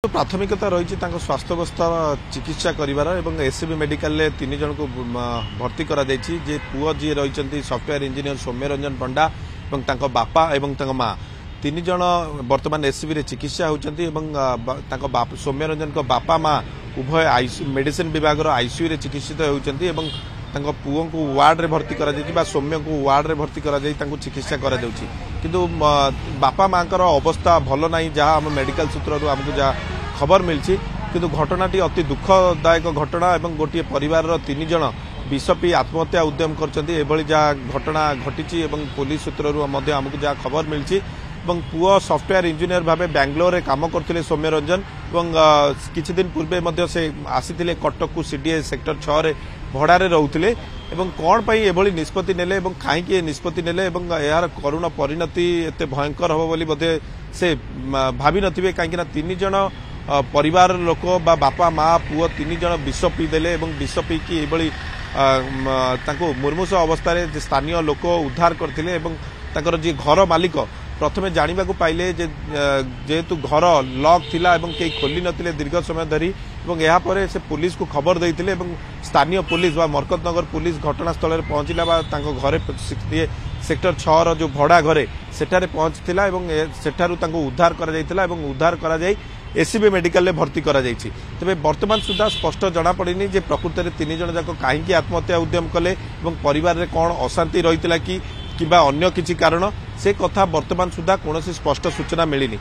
प्राथमिकता रही स्वास्थ्यावस्था चिकित्सा कर एससीबी मेडिकल तीन जन को भर्ती कर पुओ जी रही सॉफ्टवेयर इंजीनियर सौम्य रंजन पंडा और बापा और माँ तीन जन बर्तमान एससीबी चिकित्सा होती सौम्य रंजन को बापा माँ उभय मेडिसिन विभाग आईसीयू चिकित्सित होती पुओ को वार्ड रे भर्ती कर सौम्य को वार्ड रे भर्ती कर चिकित्सा कर किंतु बापा माँ अवस्था भल ना जहाँ आम मेडिकल सूत्र आमको जहाँ खबर मिली किंतु घटनाटी अति दुखदायक घटना और गोटे परिवार तीन जन विष पी आत्महत्या उद्यम कर जहाँ घटना घटी पुलिस सूत्र आमको जहाँ खबर मिली पुओ सॉफ्टवेयर इंजीनियर भाव बेंगलोर रे काम करते सौम्य रंजन किछि दिन पूर्वे से आसी कटक को सीडीए सेक्टर 6 रे भड़ारे रोते कौन पाई एभली निष्पत्ति नेले कहीं निष्पत्ति नेले यार करुण परिणति एते भयंकर हम बोली बोधे से भावी नथिबे कहीं तीन जन परिवार लोक बापा माँ पुओ तीन जन विष पीदेले विष पीकी मुर्मूष अवस्था स्थानीय लोक उद्धार करथिले जी घर मालिक प्रथमे जानिबा को पाइले जेहेतु घर लॉक थिला कई खोली नथिले दीर्घ समय धरी यहाँ पर से पुलिस को खबर देते स्थानीय पुलिस मरकतनगर पुलिस घटनास्थल में पहुंचला घरे सेक्टर 6 रो जो भड़ा घरे सेठारे पहुंचला सेठारु उद्धार करा उद्धार करा एससीबी मेडिकल में भर्ती करा तेज वर्तमान सुधा स्पष्ट जना पड़नी जे प्रकृत में तीन जन जाक कहीं आत्महत्या उद्यम कले परिवार में कौन अशांति रही कि अन्य किसी कारण से कथा वर्तमान सुधा कौन स्पष्ट सूचना मिलनी।